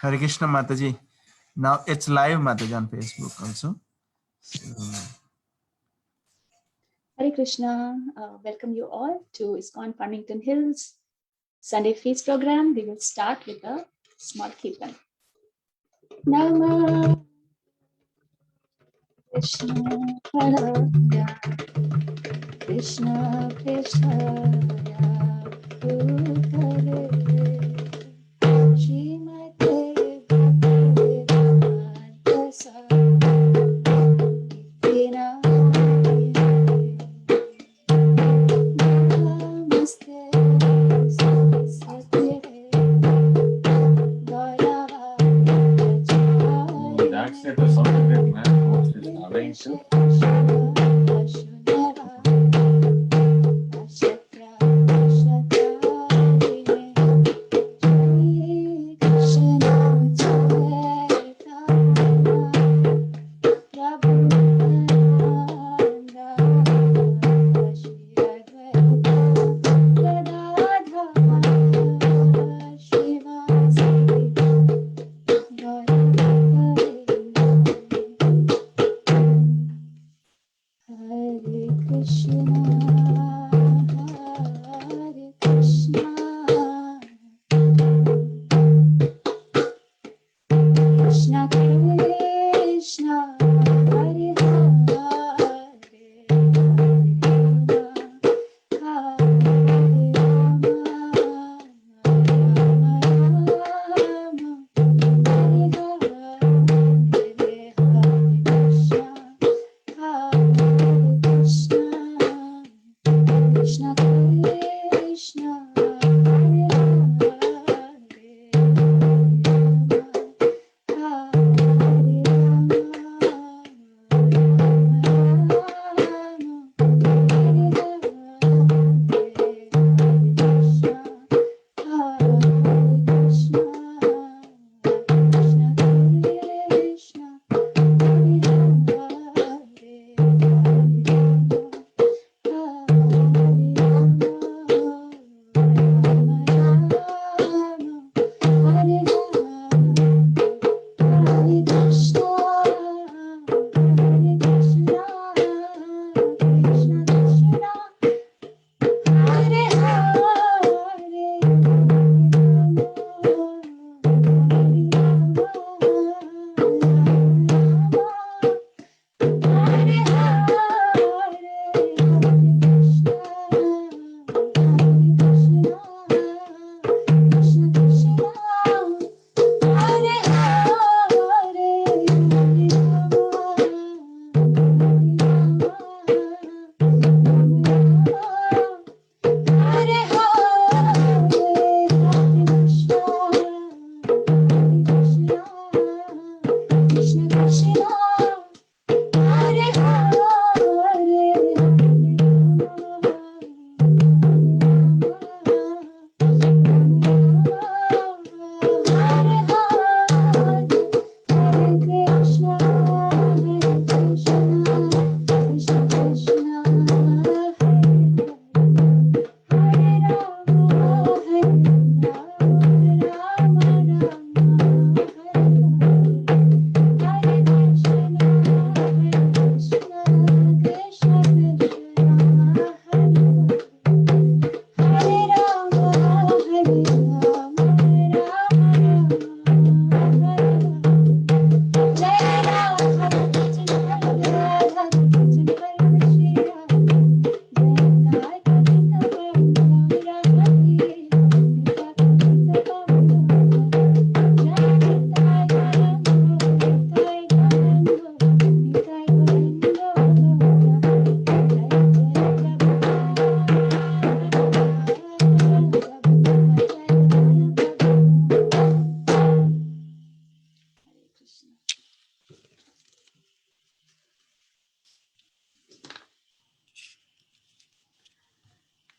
Hare Krishna Mataji. Now it's live Mataji on Facebook also. Hare Krishna, welcome you all to ISKCON Farmington Hills Sunday Feast program. We will start with a small kirtan. Nama Krishna Hare Krishna Krishna Hare Srimate Bhaktivedanta Saraswati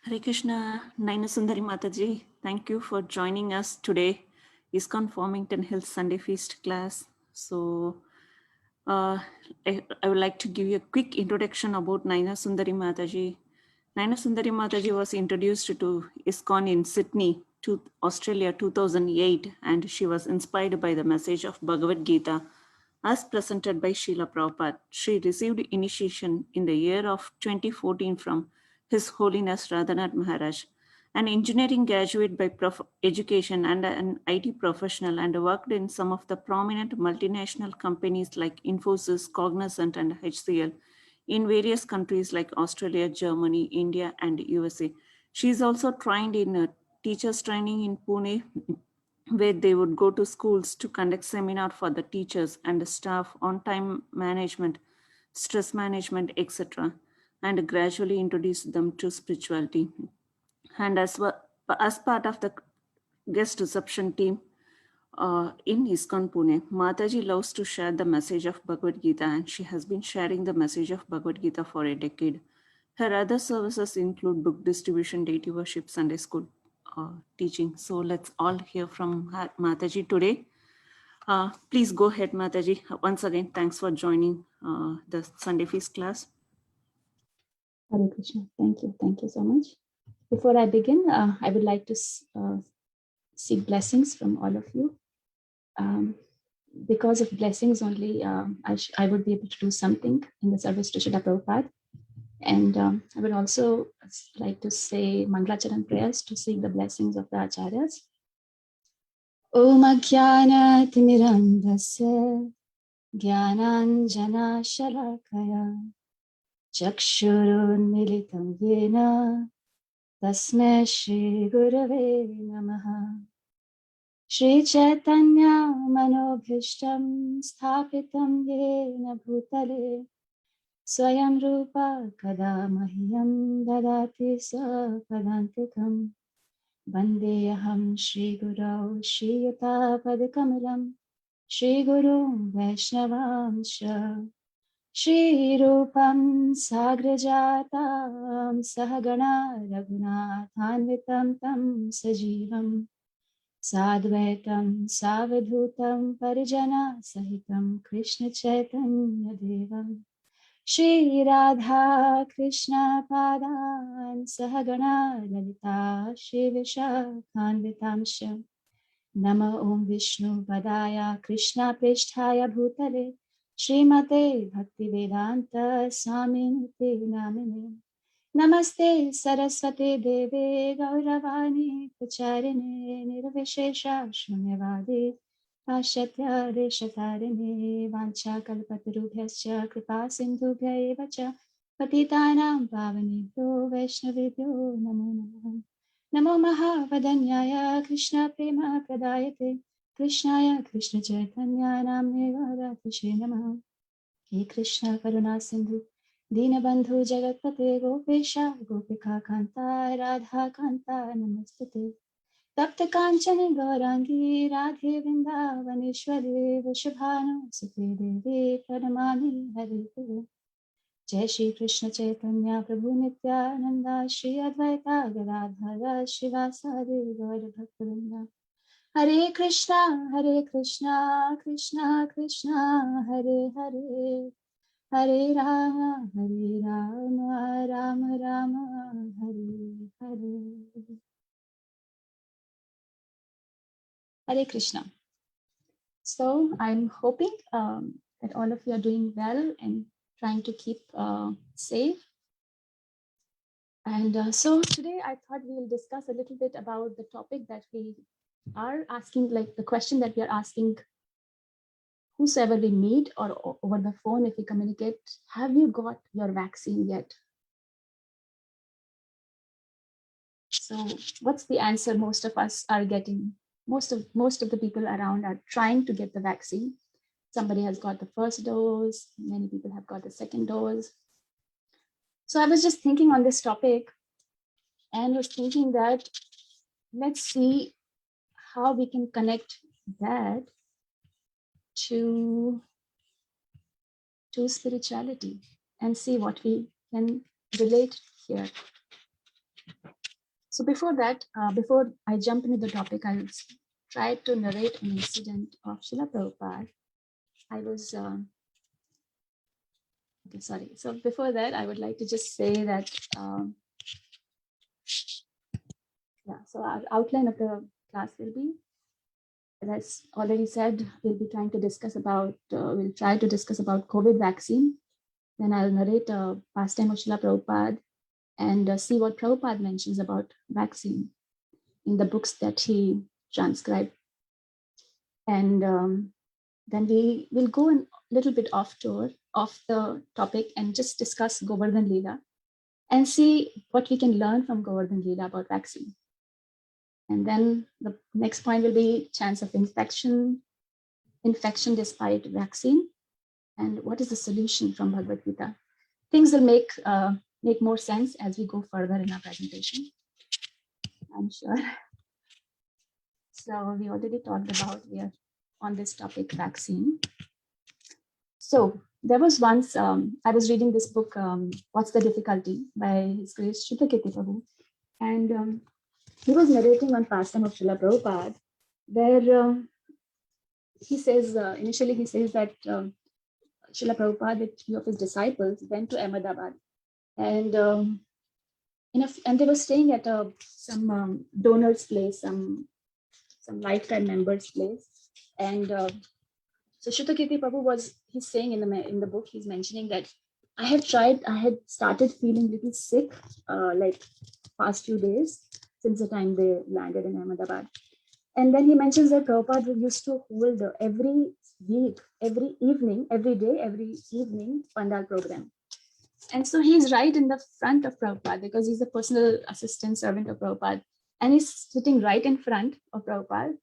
Hare Krishna, Nayansundari Mataji, thank you for joining us today, ISKCON Farmington Hills Sunday Feast class. So I would like to give you a quick introduction about Nayansundari Mataji. Nayansundari Mataji was introduced to ISKCON in Sydney to Australia 2008, and she was inspired by the message of Bhagavad Gita as presented by Srila Prabhupada. She received initiation in the year of 2014 from His Holiness Radhanath Maharaj, an engineering graduate by education and an IT professional, and worked in some of the prominent multinational companies like Infosys, Cognizant, and HCL in various countries like Australia, Germany, India, and USA. She is also trained in teachers training in Pune, where they would go to schools to conduct seminar for the teachers and the staff on time management, stress management, etc., and gradually introduce them to spirituality. And as part of the guest reception team in ISKCON Pune, Mataji loves to share the message of Bhagavad Gita, and she has been sharing the message of Bhagavad Gita for a decade. Her other services include book distribution, deity worship, Sunday school teaching. So let's all hear from Mataji today. Please go ahead, Mataji. Once again, thanks for joining the Sunday Feast class. Hare Krishna. Thank you. Thank you so much. Before I begin, I would like to seek blessings from all of you. Because of blessings only, I would be able to do something in the service to Srila Prabhupada. And I would also like to say Mangalacharan prayers to seek the blessings of the Acharyas. Om Ajnana Timirandasya Jnananjana Shalakaya Chakshurun Militam Yena Tasmai Shri Gurave Namaha. Shri Chaitanya Manobhishtam Sthapitam Yena Bhutale Swayam Rupa Kada Mahyam Dadati Sapadantikam Vandeham Shri Guru Shri Yuta Padakamalam Shri Guru Vaishnavamsha Shri Rupam Sagrajatam Sahagana Raghunathanvitam Tam Sajivam Sadvaitam Savadhutam Parijana Sahitam Krishna Chaitanya Devam Shri Radha Krishna Padan Sahagana Lalita Shri Vishakhanvitamsha Nama Om Vishnu Padaya Krishna Prishthaya Bhutale Srimate Bhaktivedanta Swaminiti Namine Namaste Saraswati Deve Gauravani Pacharine Nirvishesha Shunyavadi Pashatya Deshatarine Vancha Kalpatarubhyascha Kripa Sindhubhya Evacha Patitanam Pavanibhyo Vaishnavibhyo Namo Namaha Namo Mahavadanyaya Krishna Prema Pradayate Krishnaya Krishna Chaitanya Namne Radhakrishna Namaha He Krishna Karuna Sindhu Dinabandhu Jagatpate Gopesha Gopika Kanta Radha Kanta Namostate Tapta Kanchana Gaurangi Radhe Vrindavaneshwari Vrishabhanu Sute Devi Pranamami Hari Jai Shri Krishna Chaitanya Prabhu Nityananda Shri Advaita Gadadhara Shivasari Gaura Bhaktivinoda Hare Krishna Krishna Krishna Hare Hare Hare Rama Rama Rama Hare Hare. Hare Krishna. So I'm hoping that all of you are doing well and trying to keep safe. And so today I thought we will discuss a little bit about the topic that we are asking, like the question that we are asking whosoever we meet or over the phone if we communicate, have you got your vaccine yet? So what's the answer most of us are getting? Most of the people around are trying to get the vaccine. Somebody has got the first dose, many people have got the second dose. So I was just thinking on this topic and was thinking that let's see how we can connect that to spirituality and see what we can relate here. So before that, before I jump into the topic, I'll try to narrate an incident of Srila Prabhupada. I was, okay, sorry. So before that, I would like to just say that, yeah, So our outline of the class will be, as already said, we'll try to discuss about COVID vaccine. Then I'll narrate a pastime of Srila Prabhupada and see what Prabhupada mentions about vaccine in the books that he transcribed. And then we will go a little bit off the topic and just discuss Govardhan Leela and see what we can learn from Govardhan Leela about vaccine. And then the next point will be chance of infection despite vaccine, and what is the solution from Bhagavad Gita. Things will make more sense as we go further in our presentation, I'm sure. So we already talked about, we are on this topic, vaccine. So there was once, I was reading this book, What's the Difficulty, by His Grace Shrutakirti Prabhu. And he was narrating on pastime of Srila Prabhupada, where he says, initially he says that Srila Prabhupada with few of his disciples went to Ahmedabad. And and they were staying at some donor's place, some lifetime member's place. And so Shrutakirti Prabhu he's saying in the book, he's mentioning that I had started feeling little sick, like past few days since the time they landed in Ahmedabad. And then he mentions that Prabhupada used to hold every week, every evening, every day, every evening, Pandal program. And so he's right in the front of Prabhupada because he's a personal assistant servant of Prabhupada. And he's sitting right in front of Prabhupada.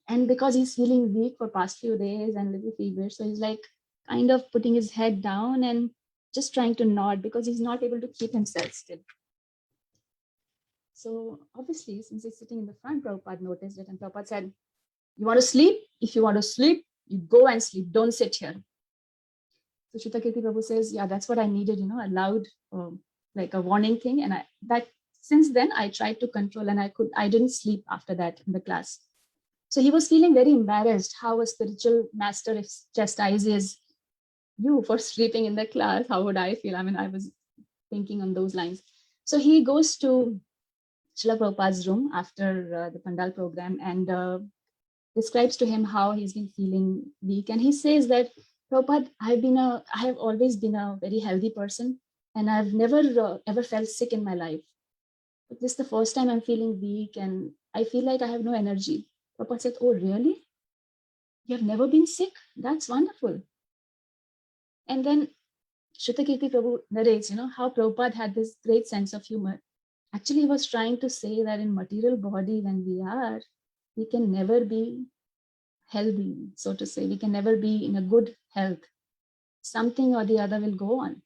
And because he's feeling weak for past few days and little fever, so he's like kind of putting his head down and just trying to nod because he's not able to keep himself still. So obviously, since he's sitting in the front, Prabhupada noticed it, and Prabhupada said, "You want to sleep? If you want to sleep, you go and sleep. Don't sit here." So Shrutakirti Prabhu says, "Yeah, that's what I needed, a loud, like a warning thing." And since then I tried to control, and I didn't sleep after that in the class. So he was feeling very embarrassed how a spiritual master chastises you for sleeping in the class. How would I feel? I mean, I was thinking on those lines. So he goes to Srila Prabhupada's room after the Pandal program and describes to him how he's been feeling weak. And he says that, Prabhupada, I have always been a very healthy person, and I've never ever felt sick in my life. But this is the first time I'm feeling weak and I feel like I have no energy. Prabhupada said, "Oh, really? You have never been sick? That's wonderful." And then Shrutakirti Prabhu narrates, how Prabhupada had this great sense of humor. Actually, he was trying to say that in material body, when we can never be healthy, so to say. We can never be in a good health. Something or the other will go on.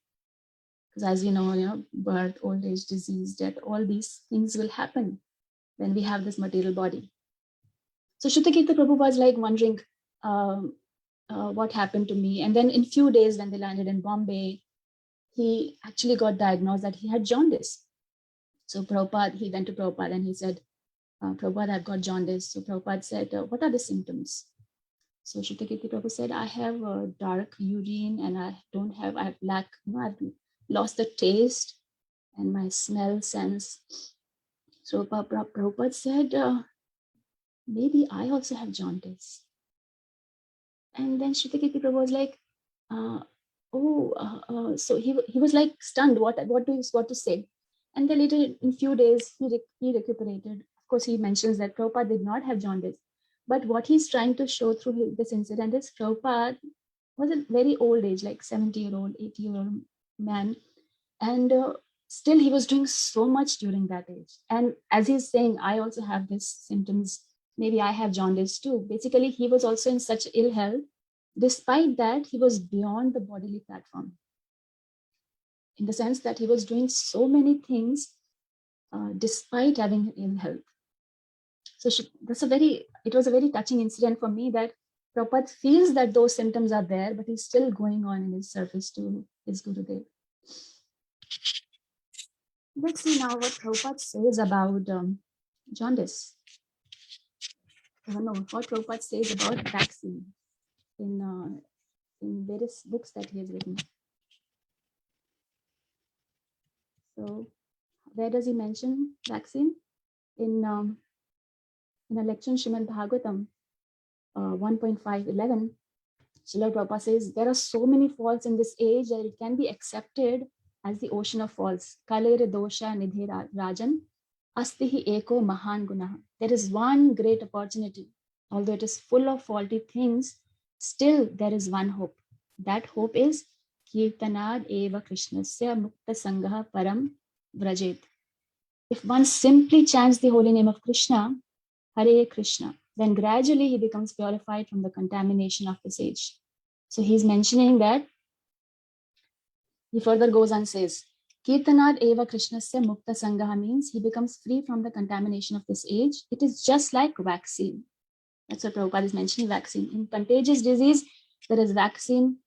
Because as you know, birth, old age, disease, death, all these things will happen when we have this material body. So Shrutakirti Prabhu was like wondering what happened to me. And then in few days when they landed in Bombay, he actually got diagnosed that he had jaundice. So he went to Prabhupada and he said, "Prabhupada, I've got jaundice." So Prabhupada said, "What are the symptoms?" So Shrutakirti Prabhu said, "I have dark urine and I've lost the taste and my smell sense." So Prabhupada said, "Maybe I also have jaundice." And then Shrutakirti Prabhu was like, so he was like stunned, what to say. And then later in few days, he recuperated. Of course, he mentions that Prabhupada did not have jaundice. But what he's trying to show through this incident is Prabhupada was a very old age, like 70-year-old, 80-year-old man. And still he was doing so much during that age. And as he's saying, I also have these symptoms. Maybe I have jaundice too. Basically, he was also in such ill health. Despite that, he was beyond the bodily platform, in the sense that he was doing so many things despite having ill health. So it was a very touching incident for me that Prabhupada feels that those symptoms are there, but he's still going on in his service to his Gurudev. Let's see now what Prabhupada says about jaundice. What Prabhupada says about vaccine in various books that he has written. So where does he mention vaccine? In a lecture in Srimad Bhagavatam 1.5.11, Srila Prabhupada says there are so many faults in this age that it can be accepted as the ocean of faults. Kalere dosha nidhe rajan astihi eko mahan gunaha. There is one great opportunity. Although it is full of faulty things, still there is one hope. That hope is kirtanad eva krishnasya mukta sangha param vrajet. If one simply chants the holy name of Krishna, Hare Krishna, then gradually he becomes purified from the contamination of this age. So he's mentioning that he further goes and says, Kirtanad eva Krishnasya mukta sangaha means he becomes free from the contamination of this age. It is just like vaccine. That's what Prabhupada is mentioning, vaccine. In contagious disease, there is vaccine.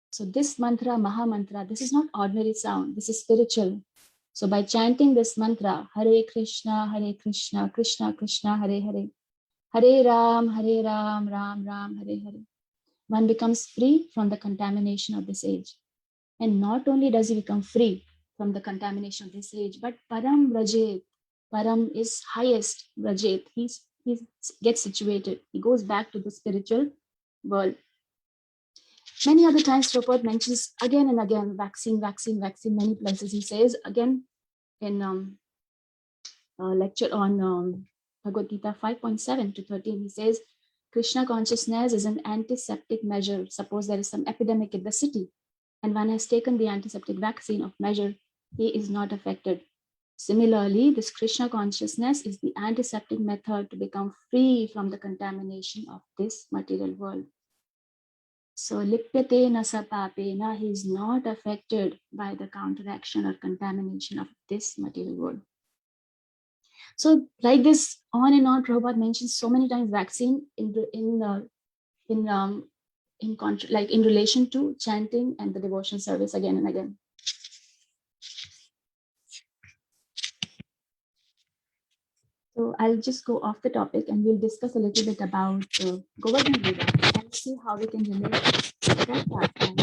So this mantra, Maha Mantra, this is not ordinary sound. This is spiritual. So by chanting this mantra, Hare Krishna, Krishna Krishna, Hare Hare, Hare Ram, Ram Ram, Hare Hare, one becomes free from the contamination of this age. And not only does he become free from the contamination of this age, but Param Rajet, Param is highest, Rajet, he gets situated. He goes back to the spiritual world. Many other times, Prabhupada mentions again and again, vaccine, many places. He says again in a lecture on Bhagavad Gita 5.7 to 13, he says, Krishna consciousness is an antiseptic measure. Suppose there is some epidemic in the city and one has taken the antiseptic vaccine of measure, he is not affected. Similarly, this Krishna consciousness is the antiseptic method to become free from the contamination of this material world. So, lipyate na sapapena, he is not affected by the counteraction or contamination of this material world. So, like this, on and on, Prabhupada mentions so many times vaccine in relation to chanting and the devotion service again and again. So I'll just go off the topic and we'll discuss a little bit about Govardhan Lila and see how we can relate that pastime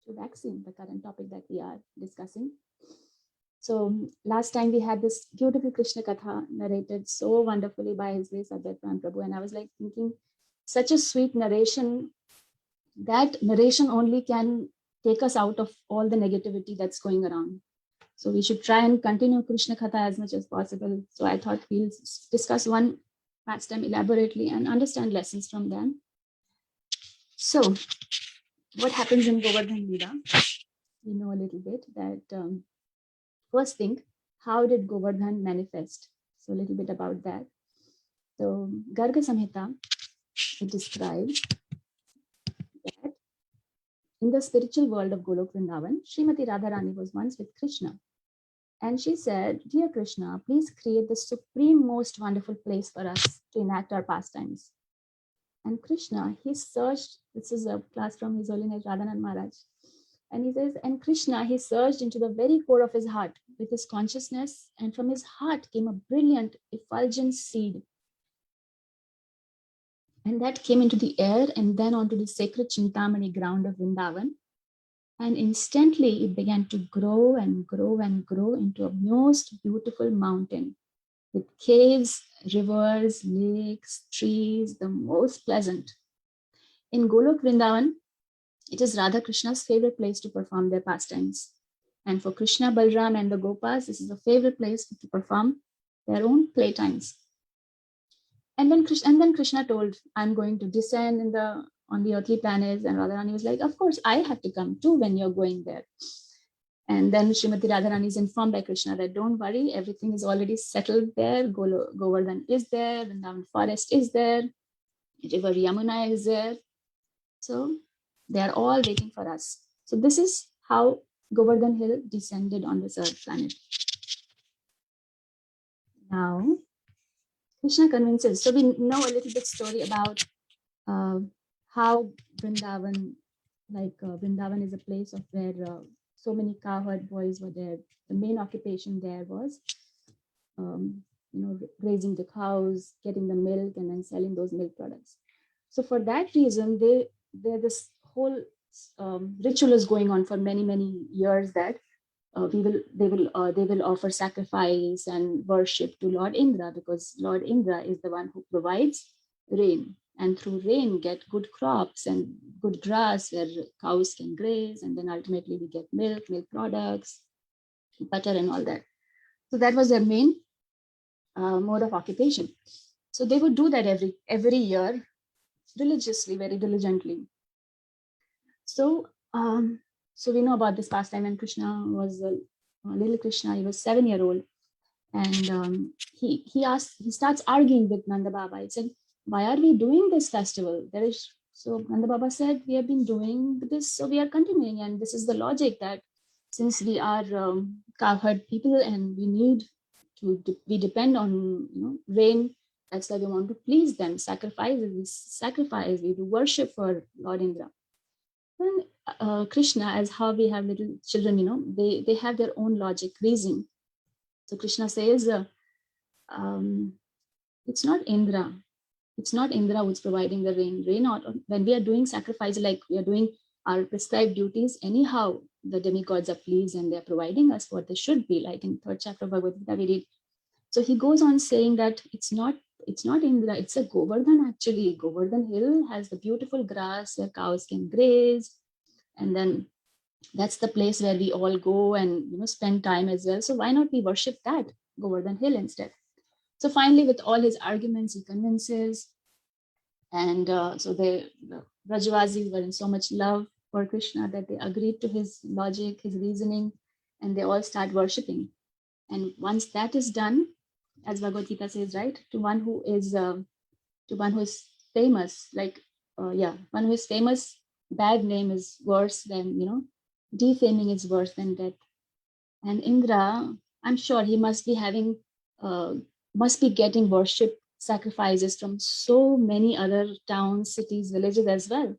to vaccine, the current topic that we are discussing. So last time we had this beautiful Krishna Katha narrated so wonderfully by His Grace Advaita Prabhu, and I was like thinking, such a sweet narration. That narration only can take us out of all the negativity that's going around. So we should try and continue Krishna Katha as much as possible. So I thought we'll discuss one pastime elaborately and understand lessons from them. So what happens in Govardhan Lila? We know a little bit that first thing, how did Govardhan manifest? So a little bit about that. So Garga Samhita, it describes that in the spiritual world of Golok Vrindavan, Srimati Radharani was once with Krishna. And she said, Dear Krishna, please create the supreme, most wonderful place for us to enact our pastimes. And Krishna, he searched, this is a class from His Holiness Radhanand Maharaj. And he says, and Krishna, he searched into the very core of his heart with his consciousness. And from his heart came a brilliant, effulgent seed. And that came into the air and then onto the sacred Chintamani ground of Vrindavan. And instantly it began to grow and grow and grow into a most beautiful mountain with caves, rivers, lakes, trees, the most pleasant. In Golok Vrindavan, it is Radha Krishna's favorite place to perform their pastimes. And for Krishna, Balram and the Gopas, this is a favorite place to perform their own playtimes. And then Krishna told, I'm going to descend on the earthly planets. And Radharani was like, of course, I have to come too when you're going there. And then Srimati Radharani is informed by Krishna that don't worry, everything is already settled there. Govardhan is there, Vrindavan forest is there, river Yamuna is there. So they are all waiting for us. So this is how Govardhan Hill descended on this earth planet. Now, Krishna convinces. So we know a little bit story about how Vrindavan, Vrindavan is a place of where so many cowherd boys were there. The main occupation there was, raising the cows, getting the milk, and then selling those milk products. So for that reason, this whole ritual is going on for many, many years that they will offer sacrifice and worship to Lord Indra, because Lord Indra is the one who provides rain, and through rain get good crops and good grass where cows can graze, and then ultimately we get milk products, butter and all that. So that was their main mode of occupation. So they would do that every year religiously, very diligently. So so we know about this pastime when Krishna was little Krishna. He was 7-year-old, and he starts arguing with Nanda Baba. He said, "Why are we doing this festival? There is." So Nanda Baba said, "We have been doing this, so we are continuing, and this is the logic that since we are cowherd people and we need to we depend on rain. That's why we want to please them. Sacrifice. We do worship for Lord Indra." And Krishna, as how we have little children, they have their own logic, reason. So Krishna says, it's not Indra. It's not Indra who's providing the rain. When we are doing sacrifice, like we are doing our prescribed duties, anyhow, the demigods are pleased and they're providing us what they should be. Like in 3rd chapter of Bhagavad Gita, we read. So he goes on saying that it's not Indra, it's a Govardhan actually. Govardhan hill has the beautiful grass where cows can graze. And then that's the place where we all go and spend time as well. So why not we worship that Govardhan hill instead? So finally, with all his arguments, he convinces. And so the Brajavasis were in so much love for Krishna that they agreed to his logic, his reasoning, and they all start worshipping. And once that is done, as Bhagavad Gita says, right, to one who is famous, one who is famous, bad name is worse than defaming is worse than death. And Indra, I'm sure he must be getting worship sacrifices from so many other towns, cities, villages as well.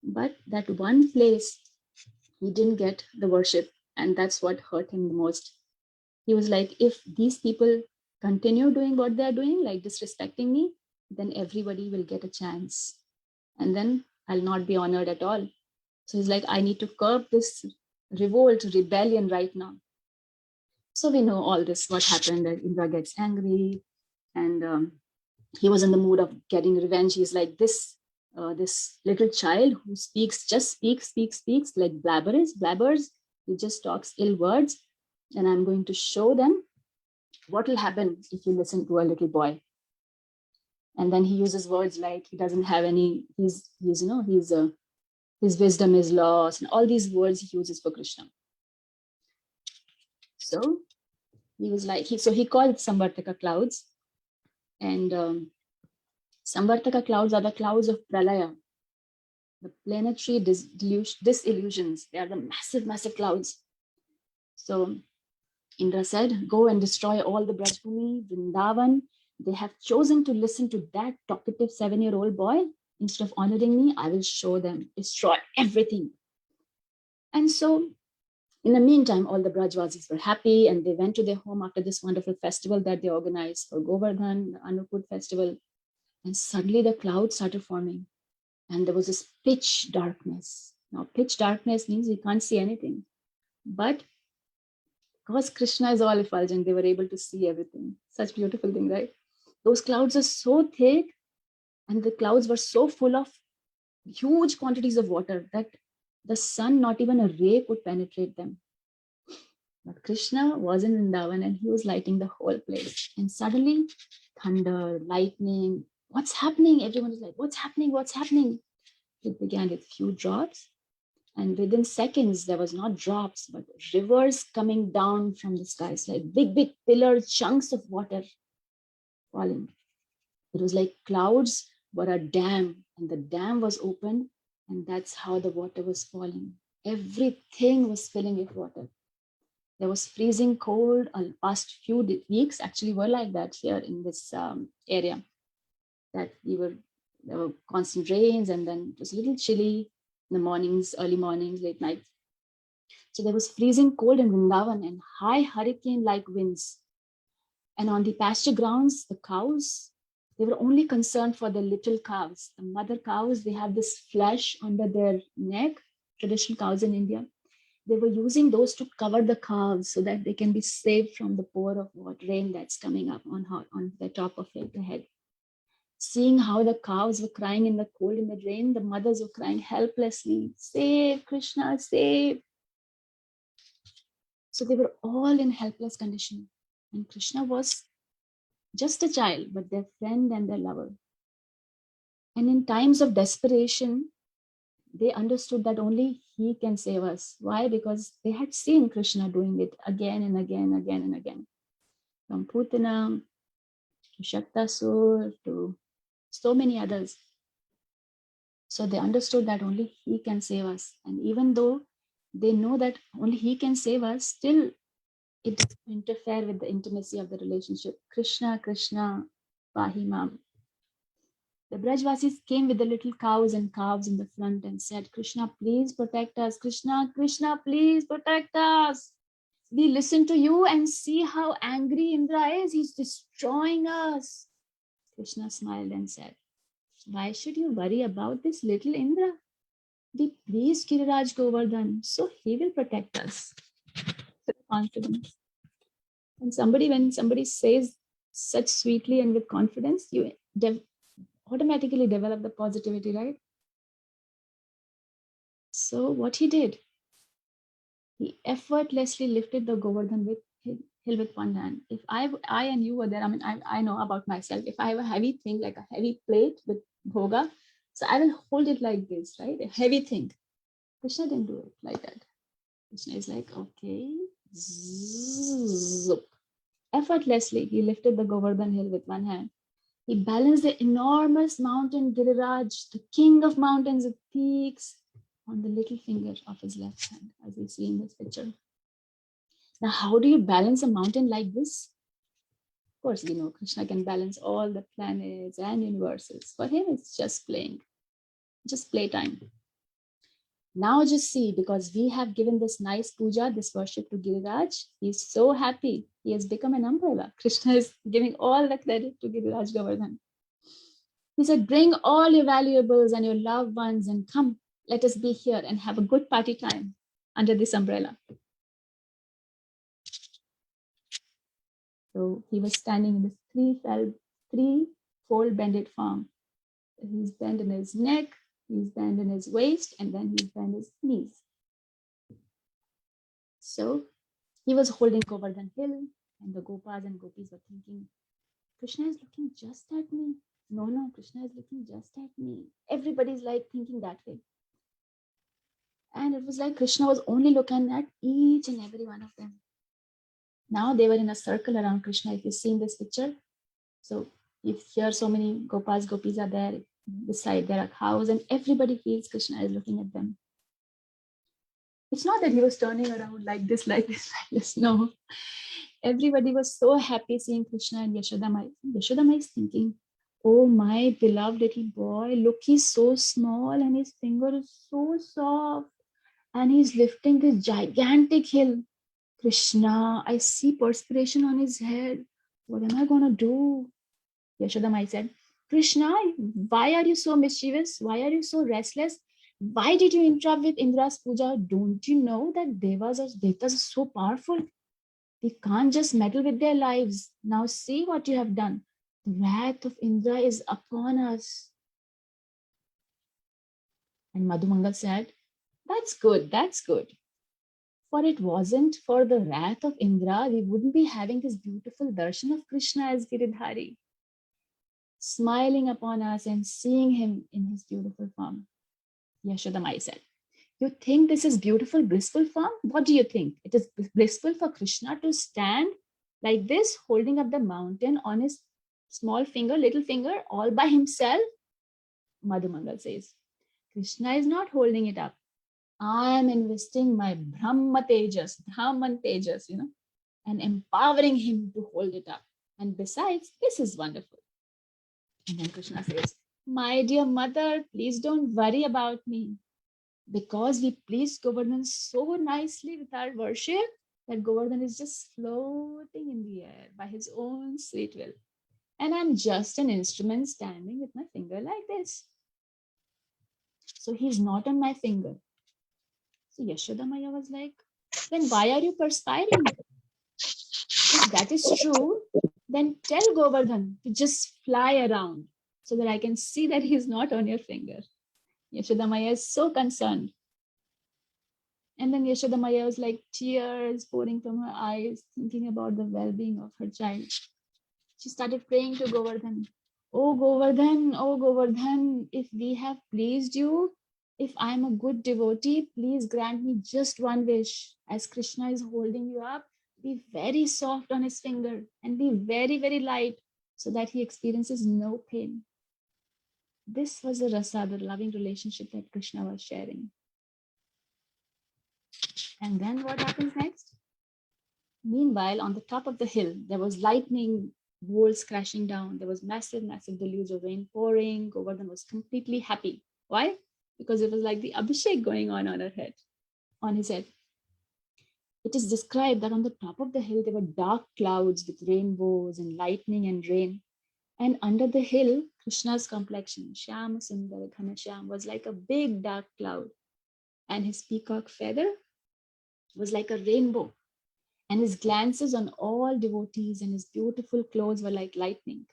But that one place, he didn't get the worship, and that's what hurt him the most. He was like, if these people continue doing what they're doing, like disrespecting me, then everybody will get a chance. And then I'll not be honored at all. So he's like, I need to curb this rebellion right now. So we know all this, what happened, that Indra gets angry, and he was in the mood of getting revenge. He's like, this little child who just speaks like blabbers. He just talks ill words, and I'm going to show them what will happen if you listen to a little boy. And then he uses words like he doesn't have any, his wisdom is lost, and all these words he uses for Krishna. So he was like, he called Samvartaka clouds, and Samvartaka clouds are the clouds of Pralaya, the planetary disillusions. They are the massive clouds. So Indra said, go and destroy all the Brajbhumi, Vrindavan. They have chosen to listen to that talkative 7-year-old boy. Instead of honoring me, I will show them, destroy everything. And so in the meantime, all the Brajvasis were happy, and they went to their home after this wonderful festival that they organized for Govardhan, the Annupur festival. And suddenly the clouds started forming, and there was this pitch darkness. Now, pitch darkness means we can't see anything. But because Krishna is all effulgent, they were able to see everything. Such beautiful thing, right? Those clouds are so thick, and the clouds were so full of huge quantities of water that the sun, not even a ray could penetrate them. But Krishna was in Vrindavan, and he was lighting the whole place. And suddenly, thunder, lightning, what's happening? Everyone is like, what's happening? What's happening? It began with few drops. And within seconds, there was not drops, but rivers coming down from the skies, like big pillars, chunks of water falling. It was like clouds were a dam, and the dam was opened, and that's how the water was falling. Everything was filling with water. There was freezing cold. Past few weeks actually were like that here in this area. That there were constant rains, and then it was a little chilly in the mornings, early mornings, late nights. So there was freezing cold in Vrindavan and high hurricane-like winds. And on the pasture grounds, the cows, they were only concerned for the little cows. The mother cows, they have this flesh under their neck, traditional cows in India. they were using those to cover the calves so that they can be saved from the pour of rain that's coming up on the top of the head. Seeing how the cows were crying in the cold, in the rain, the mothers were crying helplessly, "Save, Krishna, save." So they were all in helpless condition. And Krishna was just a child, but their friend and their lover. And in times of desperation, they understood that only he can save us. Why? Because they had seen Krishna doing it again and again, again and again. From Putana to Shaktasur to so many others. So they understood that only he can save us. And even though they know that only he can save us, still it doesn't interfere with the intimacy of the relationship. Krishna, Krishna, Pahimam. The Brajvasis came with the little cows and calves in the front and said, "Krishna, please protect us. Krishna, Krishna, please protect us. We listen to you and see how angry Indra is. He's destroying us." Krishna smiled and said, "Why should you worry about this little Indra? We please Giriraj Govardhan, so he will protect us." Confidence. And when somebody says such sweetly and with confidence, you automatically develop the positivity, right? So what he did, he effortlessly lifted the Govardhan hill with one hand. If I and you were there, I mean, I know about myself. If I have a heavy thing, like a heavy plate with bhoga, so I will hold it like this, right? A heavy thing. Krishna didn't do it like that. Krishna is like, okay, zoop. Effortlessly, he lifted the Govardhan hill with one hand. He balanced the enormous mountain Giriraj, the king of mountains with peaks, on the little finger of his left hand, as we see in this picture. Now, how do you balance a mountain like this? Of course, you know, Krishna can balance all the planets and universes. For him, it's just playing, just playtime. Now just see, because we have given this nice puja, this worship to Giriraj, he's so happy. He has become an umbrella. Krishna is giving all the credit to Giriraj Govardhan. He said, "Bring all your valuables and your loved ones and come, let us be here and have a good party time under this umbrella." So he was standing in this three-fold bended form. He's bent in his neck, he's bent in his waist, and then he's bent his knees. So he was holding Govardhan Hill, and the Gopas and Gopis were thinking, "Krishna is looking just at me. No, Krishna is looking just at me." Everybody's like thinking that way. And it was like Krishna was only looking at each and every one of them. Now they were in a circle around Krishna. If you see in this picture, so if here so many Gopas, Gopis are there, beside there are cows, and everybody feels Krishna is looking at them. It's not that he was turning around like this, like this, like this. No. Everybody was so happy seeing Krishna and Yashoda Mai. Yashoda Mai is thinking, "Oh, my beloved little boy, look, he's so small and his finger is so soft and he's lifting this gigantic hill. Krishna, I see perspiration on his head. What am I going to do?" Yashoda Mai said, "Krishna, why are you so mischievous? Why are you so restless? Why did you interrupt with Indra's puja? Don't you know that Devas are so powerful? We can't just meddle with their lives. Now see what you have done. The wrath of Indra is upon us." And Madhumangal said, "That's good, that's good. For it wasn't for the wrath of Indra, we wouldn't be having this beautiful darshan of Krishna as Giridhari, smiling upon us and seeing him in his beautiful form." Yashoda Mai said, "You think this is beautiful, blissful form? What do you think? It is blissful for Krishna to stand like this, holding up the mountain on his small finger, little finger, all by himself?" Madhumangal says, "Krishna is not holding it up. I am investing my Brahma Tejas, Brahman Tejas, and empowering him to hold it up. And besides, this is wonderful." And then Krishna says, "My dear mother, please don't worry about me, because we please Govardhan so nicely with our worship that Govardhan is just floating in the air by his own sweet will. And I'm just an instrument standing with my finger like this. So he's not on my finger. So Yashoda Maya was like, then why are you perspiring? If that is true, then tell Govardhan to just fly around so that I can see that he's not on your finger. Yashoda Maya is so concerned. And then Yashoda Maya was like tears pouring from her eyes, thinking about the well-being of her child. She started praying to Govardhan. Oh Govardhan, if we have pleased you, if I am a good devotee, please grant me just one wish. As Krishna is holding you up, be very soft on his finger and be very, very light so that he experiences no pain. This was the rasa, the loving relationship that Krishna was sharing. And then what happens next? Meanwhile, on the top of the hill, there was lightning bolts crashing down. There was massive, massive deluge of rain pouring. Govardhan was completely happy. Why? Because it was like the Abhishek going on her head, on his head. It is described that on the top of the hill, there were dark clouds with rainbows and lightning and rain. And under the hill, Krishna's complexion, Shyam Sundar Ghanashyam, was like a big dark cloud. And his peacock feather was like a rainbow. And his glances on all devotees and his beautiful clothes were like lightning.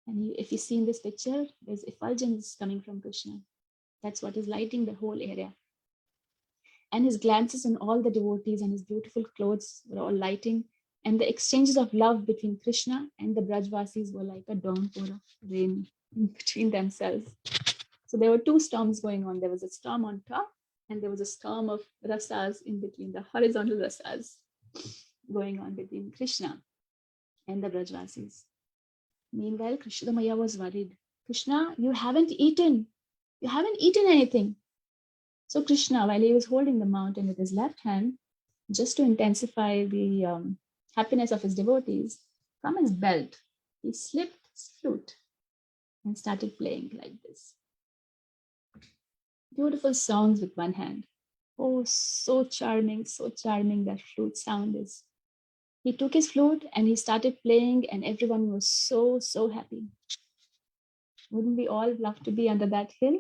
And if you see in this picture, there's effulgence coming from Krishna. That's what is lighting the whole area. And his glances on all the devotees and his beautiful clothes were all lighting. And the exchanges of love between Krishna and the Brajvasis were like a downpour of rain between themselves. So there were two storms going on. There was a storm on top, and there was a storm of rasas in between, the horizontal rasas going on between Krishna and the Brajvasis. Meanwhile, Krishna Maya was worried. Krishna, you haven't eaten. You haven't eaten anything. So Krishna, while he was holding the mountain with his left hand, just to intensify the happiness of his devotees, from his belt, he slipped his flute and started playing like this. Beautiful songs with one hand. Oh, so charming that flute sound is. He took his flute and he started playing, and everyone was so, so happy. Wouldn't we all love to be under that hill?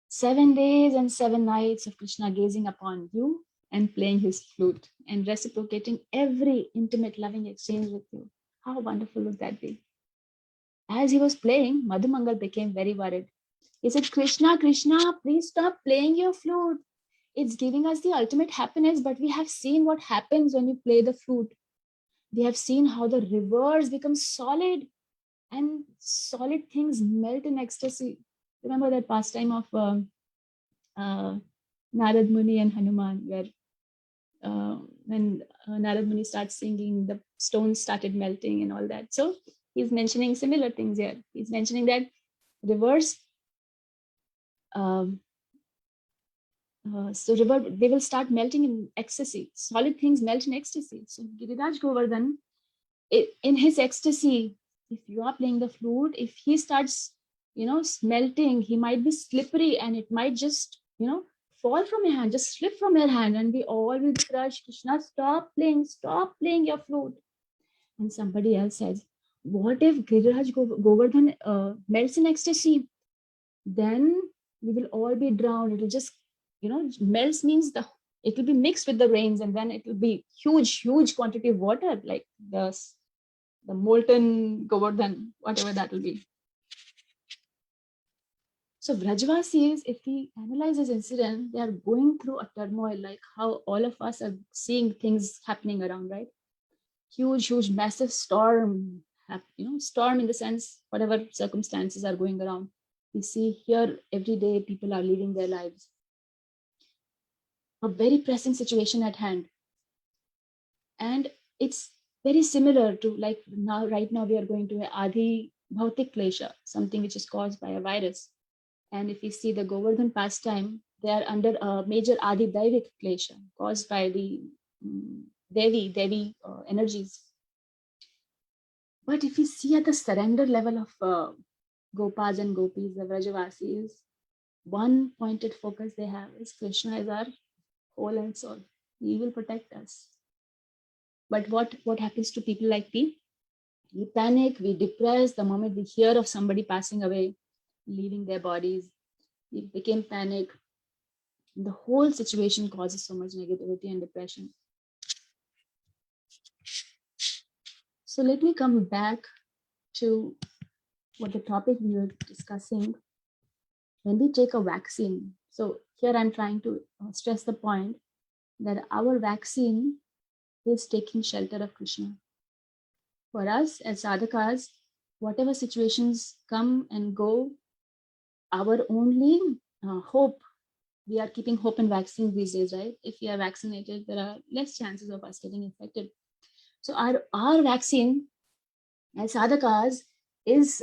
7 days and 7 nights of Krishna gazing upon you and playing his flute and reciprocating every intimate, loving exchange with you. How wonderful would that be? As he was playing, Madhumangal became very worried. He said, Krishna, Krishna, please stop playing your flute. It's giving us the ultimate happiness, but we have seen what happens when you play the flute. We have seen how the rivers become solid and solid things melt in ecstasy. Remember that pastime of Narad Muni and Hanuman, where when Narad Muni starts singing, the stones started melting and all that. So he's mentioning similar things here. He's mentioning that rivers, they will start melting in ecstasy. Solid things melt in ecstasy. So Giriraj Govardhan, in his ecstasy, if you are playing the flute, if he starts, smelting, he might be slippery and it might just, fall from your hand, just slip from your hand, and we all will be crushed. Krishna, stop playing your flute. And somebody else says, what if Giriraj Govardhan melts in ecstasy? Then we will all be drowned. It will just, melts means it will be mixed with the rains, and then it will be huge quantity of water, like the molten Govardhan, whatever that will be. So Vrajvasis, if we analyze this incident, they are going through a turmoil, like how all of us are seeing things happening around, right? Huge, massive storm, storm in the sense, whatever circumstances are going around. We see here every day people are living their lives. A very pressing situation at hand. And it's very similar to right now we are going to Adi Bhautik Klesha, something which is caused by a virus. And if you see the Govardhan pastime, they are under a major Adi Daivik Klesha caused by the devi energies. But if you see at the surrender level of Gopas and Gopis, the Vrajavasis, one pointed focus they have is Krishna is our whole and soul. He will protect us. But what happens to people like me? We panic, we depress the moment we hear of somebody passing away, leaving their bodies. We became panic. The whole situation causes so much negativity and depression. So let me come back to what the topic we were discussing. When we take a vaccine, so here I'm trying to stress the point that our vaccine is taking shelter of Krishna. For us as sadhakas, whatever situations come and go, our only hope, we are keeping hope in vaccines these days, right? If we are vaccinated, there are less chances of us getting infected. So our vaccine as sadhakas is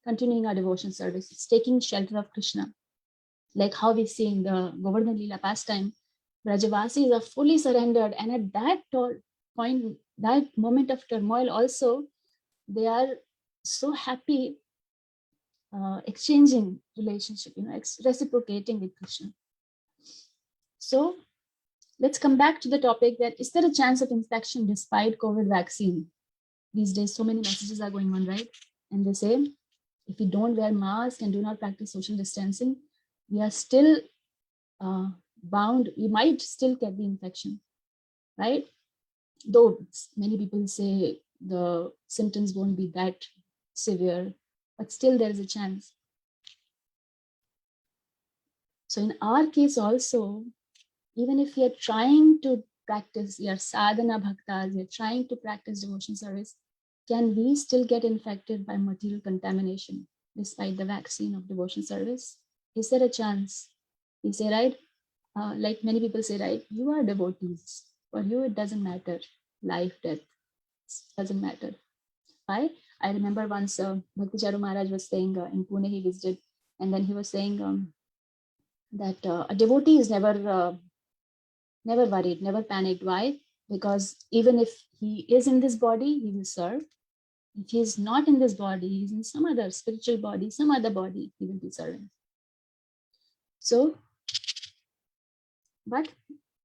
continuing our devotion service. It's taking shelter of Krishna. Like how we see in the Govardhan Leela pastime, Brajavasis are fully surrendered. And at that point, that moment of turmoil also, they are so happy exchanging relationship, reciprocating with Krishna. So let's come back to the topic that is there a chance of infection despite COVID vaccine? These days, so many messages are going on, right? And they say, if we don't wear masks and do not practice social distancing, we are still bound, we might still get the infection, right? Though many people say the symptoms won't be that severe, but still there is a chance. So in our case also, even if we are trying to practice, we are sadhana bhaktas, we are trying to practice devotion service, can we still get infected by material contamination despite the vaccine of devotion service? Is there a chance? We say, right? Like many people say, right? You are devotees. For you, it doesn't matter. Life, death, doesn't matter. Why? I remember once Bhakti Charu Maharaj was saying in Pune, he visited, and then he was saying that a devotee is never worried, never panicked. Why? Because even if he is in this body, he will serve. If he is not in this body, he's in some other spiritual body, some other body, he will be serving. So, but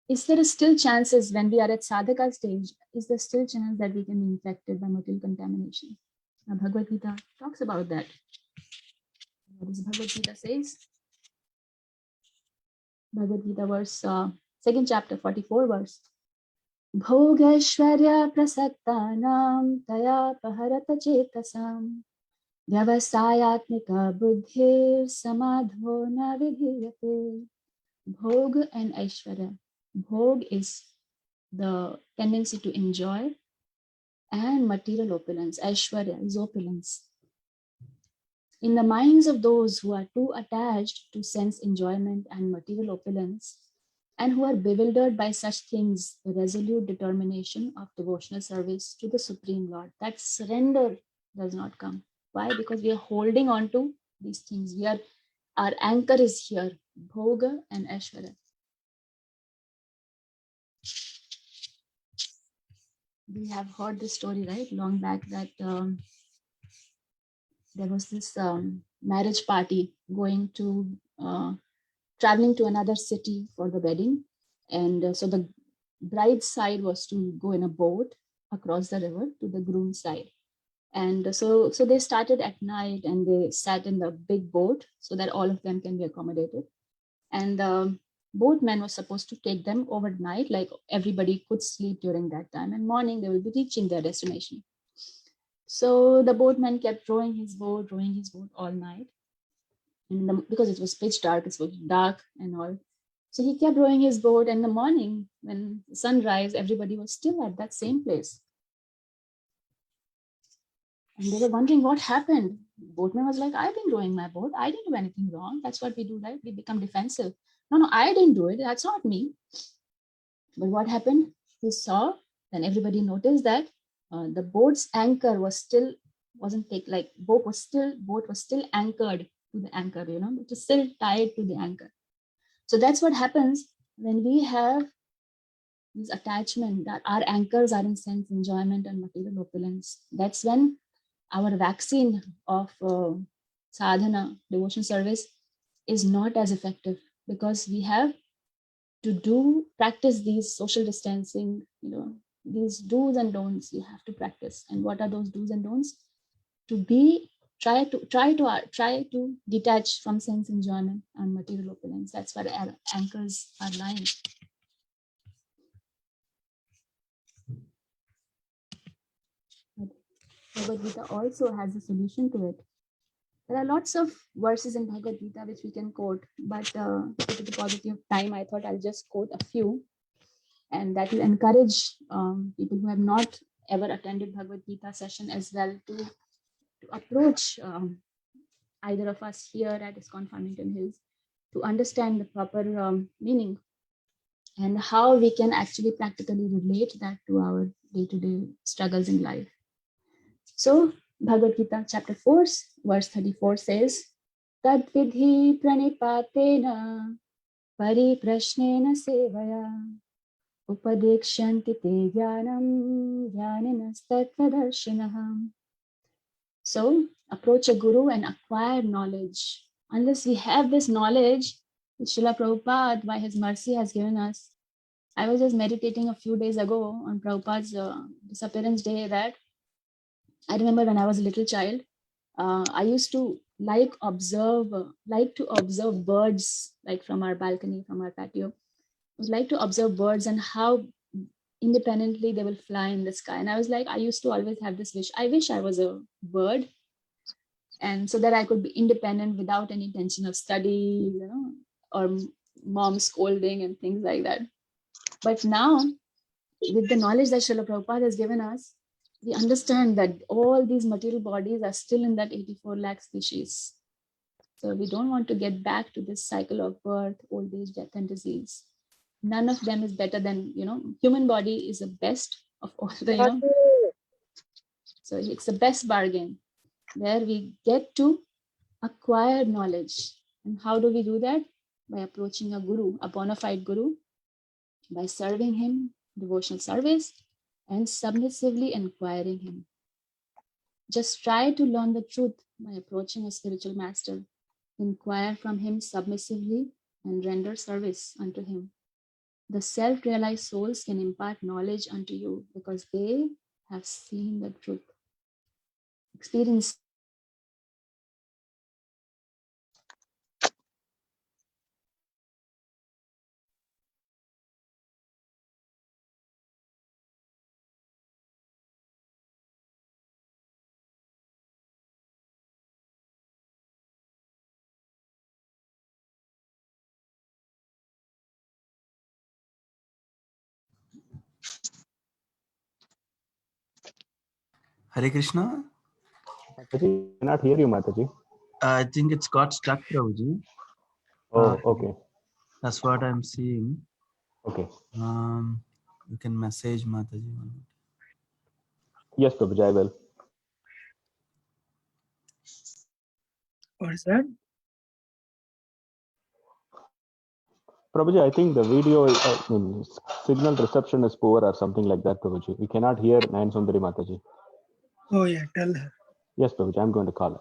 is there still chances when we are at sadhaka stage, is there still chance that we can be infected by material contamination? Now, Bhagavad Gita talks about that. What does Bhagavad Gita says? Bhagavad Gita verse, second chapter, 44 verse. Bhogashvarya prasaktanam taya paharata chetasam vyavasayatmika buddhir samadho na vidhiyate. Bhog and Aishwarya. Bhog is the tendency to enjoy, and material opulence. Aishwarya is opulence. In the minds of those who are too attached to sense enjoyment and material opulence, and who are bewildered by such things, the resolute determination of devotional service to the Supreme Lord, that surrender does not come. Why? Because we are holding on to these things. Our anchor is here, Bhoga and Aishwarya. We have heard this story, right, long back, that there was this marriage party traveling to another city for the wedding. And so the bride's side was to go in a boat across the river to the groom's side. And so they started at night, and they sat in the big boat so that all of them can be accommodated. And the boatman was supposed to take them overnight, like everybody could sleep during that time, and morning they will be reaching their destination. So the boatman kept rowing his boat all night. And because it was pitch dark, it was dark and all. So he kept rowing his boat, and in the morning, when sunrise, everybody was still at that same place. And they were wondering what happened. The boatman was like, I've been rowing my boat. I didn't do anything wrong. That's what we do, right? We become defensive. No, I didn't do it. That's not me. But what happened? He saw, and everybody noticed that the boat's anchor was still, boat was still anchored to the anchor, it was still tied to the anchor. So that's what happens when we have this attachment, that our anchors are in sense enjoyment and material opulence. That's when our vaccine of sadhana, devotion service, is not as effective, because we have to practice these social distancing, these do's and don'ts you have to practice. And what are those do's and don'ts? To be try to detach from sense enjoyment and material opulence. That's where our anchors are lying. But Bhagavad Gita also has a solution to it. There are lots of verses in Bhagavad Gita which we can quote, but due to the paucity of time, I thought I'll just quote a few, and that will encourage people who have not ever attended Bhagavad Gita session as well to approach either of us here at ISKCON Farmington Hills to understand the proper meaning and how we can actually practically relate that to our day-to-day struggles in life. So Bhagavad Gita chapter 4 verse 34 says, Tad vidhi pranipatena pariprashnena sevaya upadekshanti te jnanam jnanastattvadarshinaha. So approach a guru and acquire knowledge. Unless we have this knowledge, which Srila Prabhupada, by his mercy, has given us. I was just meditating a few days ago on Prabhupada's disappearance day that I remember when I was a little child, I used to like to observe birds, like from our balcony, from our patio. I was like to observe birds and how independently they will fly in the sky. And I was like, I used to always have this wish. I wish I was a bird, and so that I could be independent without any tension of study, or mom scolding and things like that. But now, with the knowledge that Srila Prabhupada has given us, we understand that all these material bodies are still in that 84 lakh species. So we don't want to get back to this cycle of birth, old age, death, and disease. None of them is better than, human body is the best of all the, so it's the best bargain where we get to acquire knowledge. And how do we do that? By approaching a guru, a bona fide guru, by serving him devotional service and submissively inquiring him. Just try to learn the truth by approaching a spiritual master. Inquire from him submissively and render service unto him. The self-realized souls can impart knowledge unto you because they have seen the truth. Experience. Hare Krishna. Mataji, I cannot hear you, Mataji. I think it's got stuck, Prabhuji. Oh, okay. That's what I'm seeing. Okay. You can message Mataji. Yes, Prabhuji, I will. What is that? Prabhuji, I think the video signal reception is poor or something like that, Prabhuji. We cannot hear Nayansundari Mataji. Oh yeah, tell her. Yes, Prabhuji, I'm going to call her.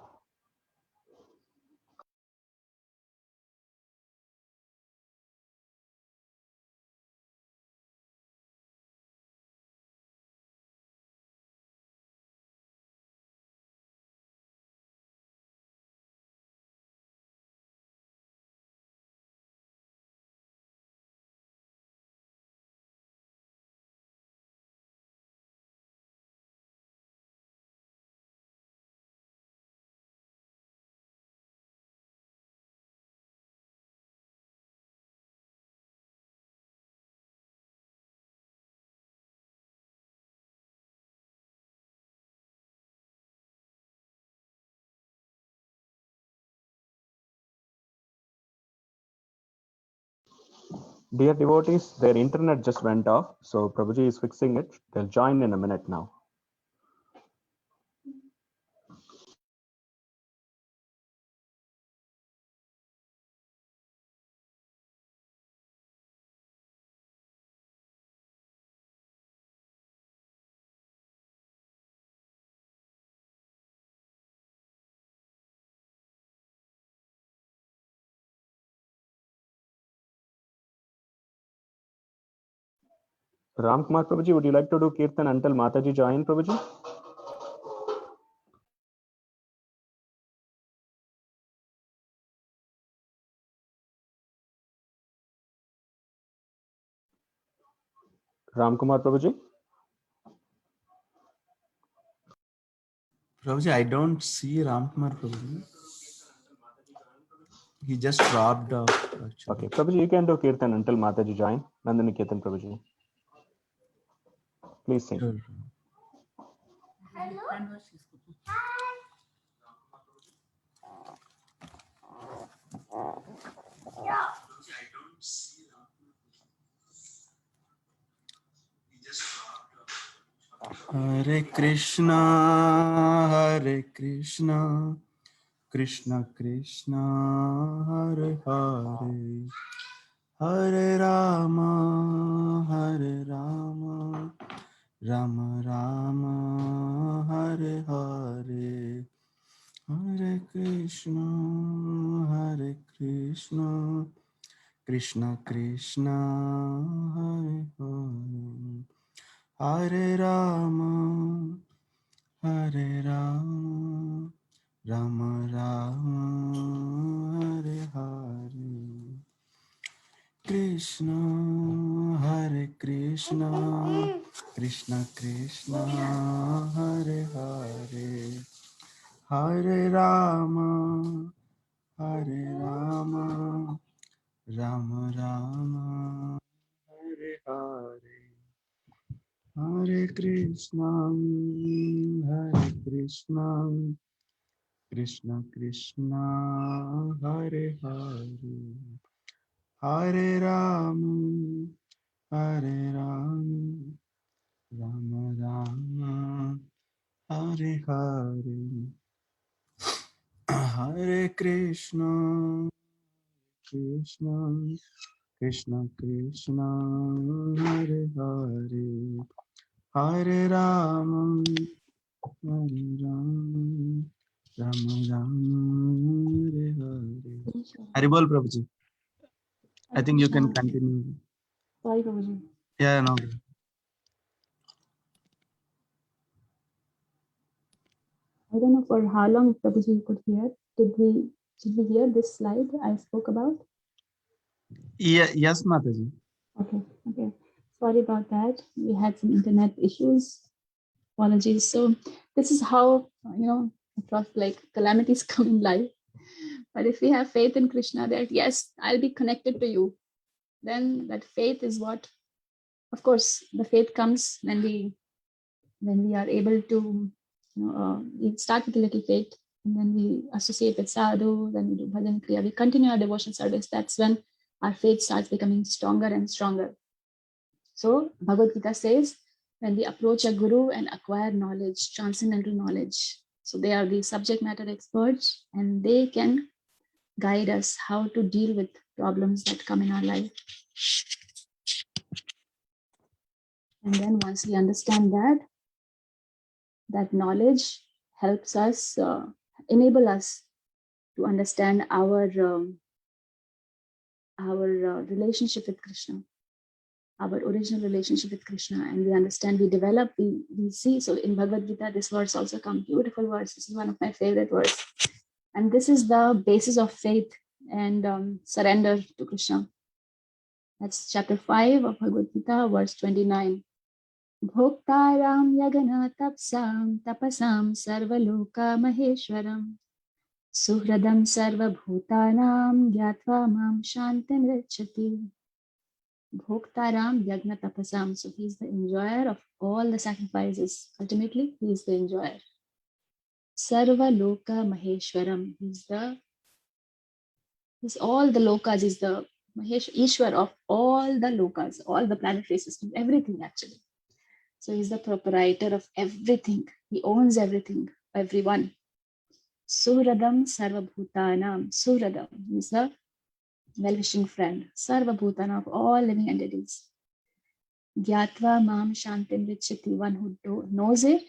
Dear devotees, their internet just went off, so Prabhuji is fixing it. They'll join in a minute now. Ramkumar Prabhuji, would you like to do Kirtan until Mataji join, Prabhuji? Ram Kumar Prabhuji? Prabhuji, I don't see Ramkumar Prabhuji. He just dropped off actually. Okay, Prabhuji, you can do Kirtan until Mataji join. Nandini Kirtan Prabhuji. Please sing. Sure. Hare Krishna, Krishna Krishna, Hare Hare, Hare Rama, Rama Rama, Hare Hare, Hare Krishna, Krishna Krishna, Hare Hare, Hare Rama, Rama Rama, Hare Hare, Krishna, Krishna Krishna, Hare Hare, Hare Rama, Rama Rama, Hare Hare, Hare Krishna, Krishna Krishna, Hare Hare, Hare Rama, Rama Rama, Hare Hare, Hare Krishna, Krishna Krishna, Hare Hare, Hare Rama, Rama Rama, Hare Hare. Haribol Prabhuji. I think you can continue. Sorry, Prabhuji. Yeah, no. I don't know for how long Prabhuji could hear. Did we hear this slide I spoke about? Yeah, yes, Mataji. Okay. Sorry about that. We had some internet issues. Apologies. So this is how, it was like calamities come in life. But if we have faith in Krishna that, yes, I'll be connected to you, then that faith is what, of course, the faith comes when we are able to, we start with a little faith, and then we associate with sadhu, then we do bhajan kriya, we continue our devotion service. That's when our faith starts becoming stronger and stronger. So Bhagavad Gita says, when we approach a guru and acquire knowledge, transcendental knowledge, so they are the subject matter experts, and they can guide us how to deal with problems that come in our life. And then once we understand that knowledge helps us, enable us to understand our relationship with Krishna, our original relationship with Krishna, and we understand, we develop, we see. So in Bhagavad Gita, this verse also comes, beautiful verse. This is one of my favorite verses. And this is the basis of faith and surrender to Krishna. That's chapter 5 of Bhagavad Gita, verse 29. Bhoktaram yagana tapsam tapasam sarvaloka maheshwaram suhradam sarvabhutanam gyatva mam shantim rachati. Bhoktaram yagna tapasam. So he's the enjoyer of all the sacrifices. Ultimately, he is the enjoyer. Sarvaloka maheshwaram. He's all the lokas. He's the Ishwar of all the lokas, all the planetary systems, everything actually. So he's the proprietor of everything. He owns everything, everyone. Suhradam sarvabhutanam. Suhradam is the well-wishing friend. Sarvabhutana of all living entities. Gyatva mam shantim richati. One who knows it,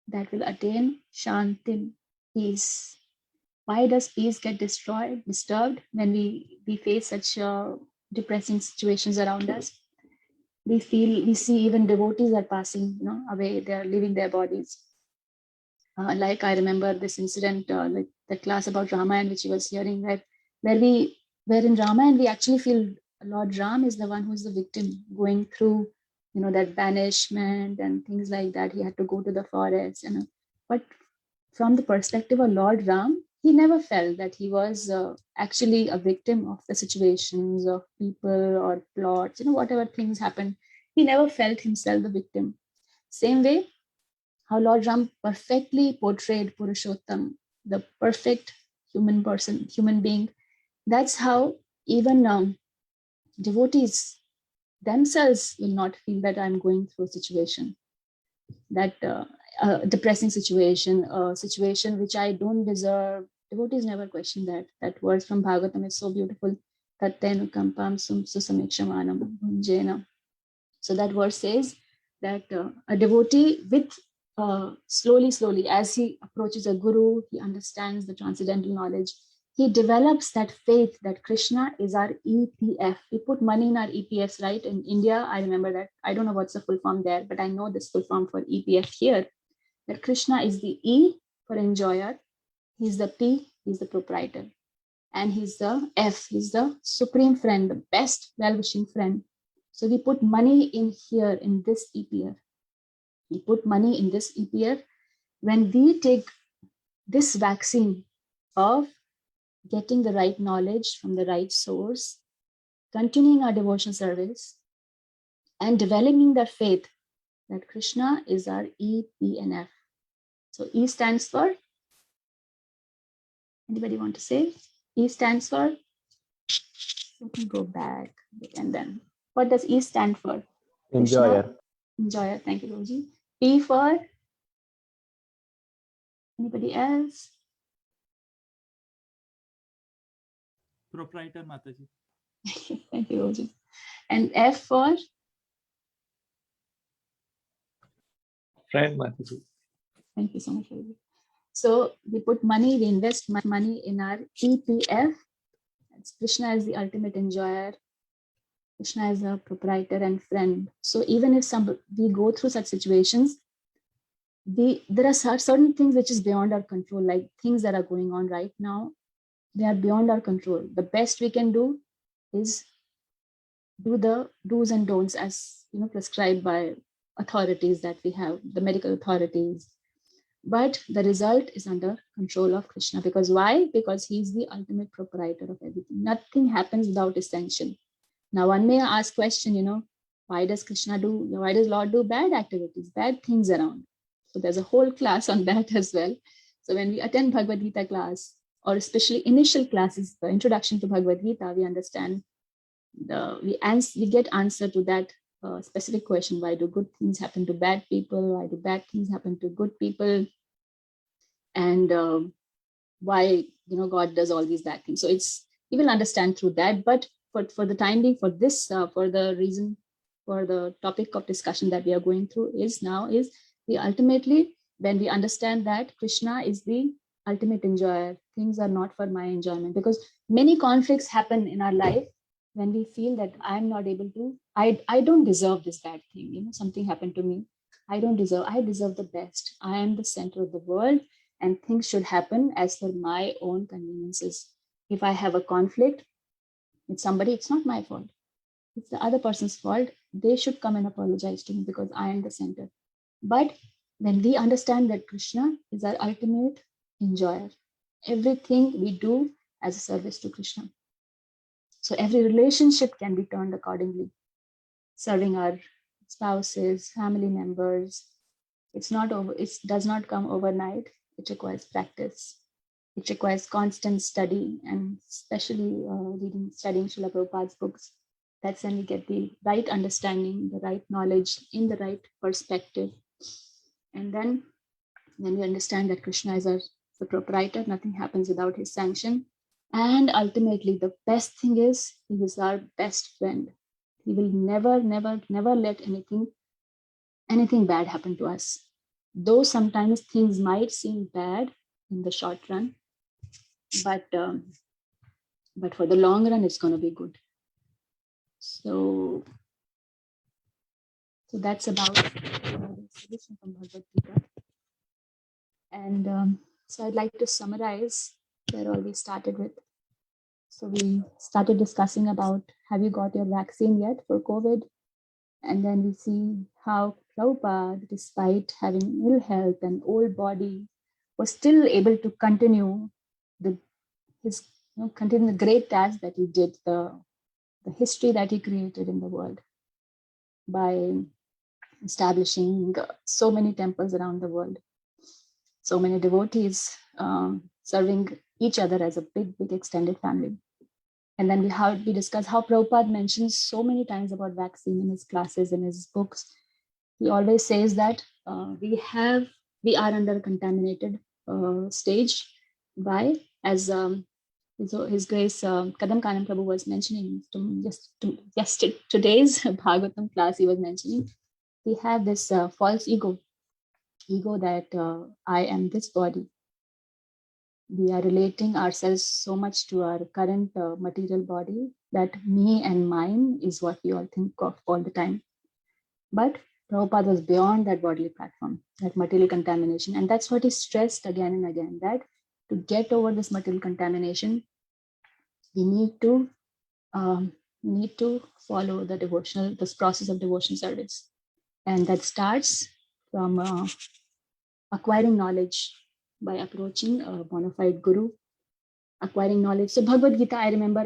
that will attain shantim, peace. Why does peace get disturbed when we face such depressing situations around us? We see even devotees are passing away, they are leaving their bodies. Like I remember this incident, like the class about Ramayana which he was hearing, where in Ramayana we actually feel Lord Ram is the one who's the victim, going through, that banishment and things like that. He had to go to the forest, but from the perspective of Lord Ram, he never felt that he was actually a victim of the situations of people or plots, whatever things happened. He never felt himself the victim. Same way, how Lord Ram perfectly portrayed Purushottam, the perfect human being. That's how even devotees themselves will not feel that I'm going through a situation, that depressing situation, a situation which I don't deserve. Devotees never question that. That verse from Bhagavatam is so beautiful. Tattenu kampam sum susamikshamanam bhunjena. So that verse says that a devotee with slowly, as he approaches a guru, he understands the transcendental knowledge. He develops that faith that Krishna is our EPF. We put money in our EPFs, right? In India, I remember that. I don't know what's the full form there, but I know this full form for EPF here, that Krishna is the E for enjoyer. He's the P, he's the proprietor. And he's the F, he's the supreme friend, the best well-wishing friend. So we put money in here in this EPF. We put money in this EPF. When we take this vaccine of getting the right knowledge from the right source, continuing our devotion service, and developing that faith that Krishna is our E, P, and F. So E stands for, anybody want to say? E stands for, let me go back and then. What does E stand for? Enjoyer. Krishna, enjoyer, thank you, Roji. P for, anybody else? Proprietor Mataji. Thank you, Roji. And F for? Friend Mataji. Thank you so much, Roji. So we put money, we invest money in our EPF. Krishna is the ultimate enjoyer. Krishna is a proprietor and friend. So even if we go through such situations, there are certain things which is beyond our control, like things that are going on right now. They are beyond our control. The best we can do is do the do's and don'ts as prescribed by authorities that we have, the medical authorities. But the result is under control of Krishna. Because why? Because he's the ultimate proprietor of everything. Nothing happens without his sanction. Now one may ask question, why does Lord do bad activities, bad things around? So there's a whole class on that as well. So when we attend Bhagavad Gita class, or especially initial classes, the introduction to Bhagavad Gita, we understand we get answer to that specific question: why do good things happen to bad people? Why do bad things happen to good people? And why God does all these bad things? So we will understand through that. But for the time being, for this, for the reason, for the topic of discussion that we are going through is we ultimately, when we understand that Krishna is the ultimate enjoyer, things are not for my enjoyment, because many conflicts happen in our life when we feel that I'm not able to, I don't deserve this bad thing, something happened to me. I deserve the best. I am the center of the world, and things should happen as per my own conveniences. If I have a conflict with somebody, it's not my fault. It's the other person's fault. They should come and apologize to me because I am the center. But when we understand that Krishna is our ultimate enjoyer, everything we do as a service to Krishna. So every relationship can be turned accordingly. Serving our spouses, family members, it does not come overnight. It requires practice. It requires constant study, and especially studying Srila Prabhupada's books. That's when we get the right understanding, the right knowledge in the right perspective. And then when we understand that Krishna is the proprietor, nothing happens without his sanction. And ultimately, the best thing is he is our best friend. He will never let anything bad happen to us. Though sometimes things might seem bad in the short run, but for the long run, it's going to be good. So that's about the solution from Bhagavad Gita. And so I'd like to summarize where all we started with. So we started discussing about, have you got your vaccine yet for COVID? And then we see how Prabhupada, despite having ill health and old body, was still able to continue continue the great task that he did, the history that he created in the world by establishing so many temples around the world, so many devotees serving each other as a big extended family. And then we discussed how Prabhupada mentions so many times about vaccine in his classes, in his books. He always says that we are under a contaminated stage. Why? As His Grace Kadam Kanam Prabhu was mentioning today's Bhagavatam class, he was mentioning, we have this false ego that I am this body. We are relating ourselves so much to our current material body that me and mine is what we all think of all the time. But Prabhupada was beyond that bodily platform, that material contamination. And that's what he stressed again and again, that to get over this material contamination, we need to follow this process of devotional service. And that starts from acquiring knowledge by approaching a bona fide guru, acquiring knowledge. So Bhagavad Gita, I remember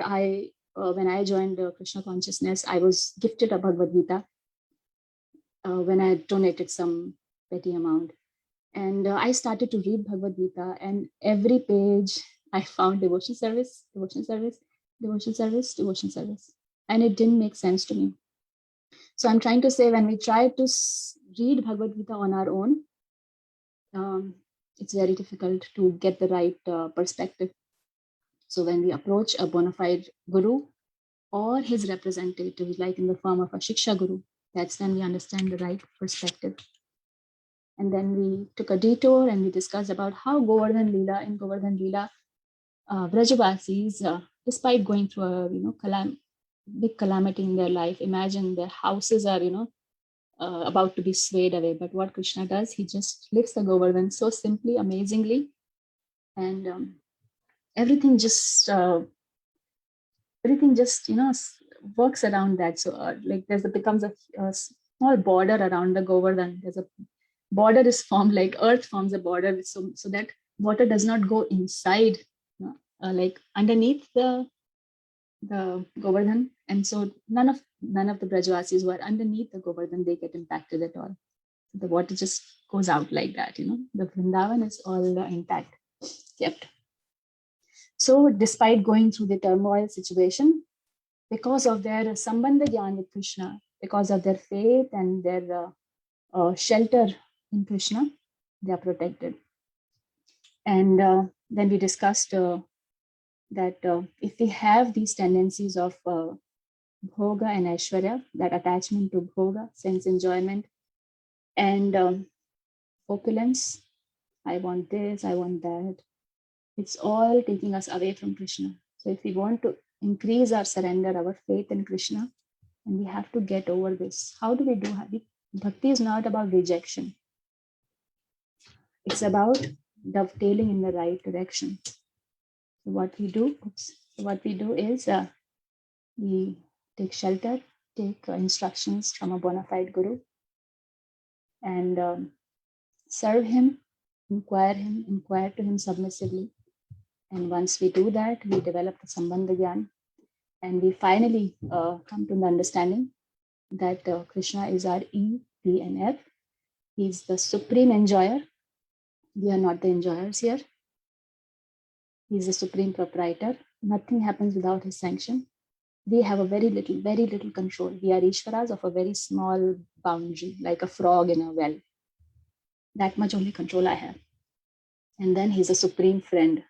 when I joined Krishna consciousness, I was gifted a Bhagavad Gita when I donated some petty amount. And I started to read Bhagavad Gita, and every page I found devotion service, devotion service, devotion service, devotion service. And it didn't make sense to me. So I'm trying to say, when we try to read Bhagavad Gita on our own, it's very difficult to get the right perspective. So when we approach a bona fide guru or his representative, like in the form of a Shiksha Guru, that's when we understand the right perspective. And then we took a detour and we discussed about how in Govardhan Leela, Vrajavasis, despite going through a big calamity in their life, imagine their houses are about to be swayed away. But what Krishna does, he just lifts the Govardhan so simply, amazingly, and everything just works around that. So like becomes a small border around the Govardhan. There's a border is formed, like earth forms a border, so that water does not go inside, like underneath the Govardhan, and so none of the Brajavasis who are underneath the Govardhan, they get impacted at all. The water just goes out like that. The Vrindavan is all intact, kept. So despite going through the turmoil situation, because of their Sambandha Gyan with Krishna, because of their faith and their shelter in Krishna, they are protected. And then we discussed that if we have these tendencies of bhoga and aishwarya, that attachment to bhoga, sense enjoyment, and opulence, I want this, I want that, it's all taking us away from Krishna. So if we want to increase our surrender, our faith in Krishna, and we have to get over this. How do we do? Bhakti is not about rejection. It's about dovetailing in the right direction. So what we do is we take shelter, take instructions from a bona fide guru, and serve him, inquire to him submissively. And once we do that, we develop the Sambandha Gyan, and we finally come to the understanding that Krishna is our E, P, and F. He's the supreme enjoyer. We are not the enjoyers here. He's the supreme proprietor. Nothing happens without his sanction. We have a very little control. We are Ishvaras of a very small boundary, like a frog in a well. That much only control I have. And then he's a supreme friend.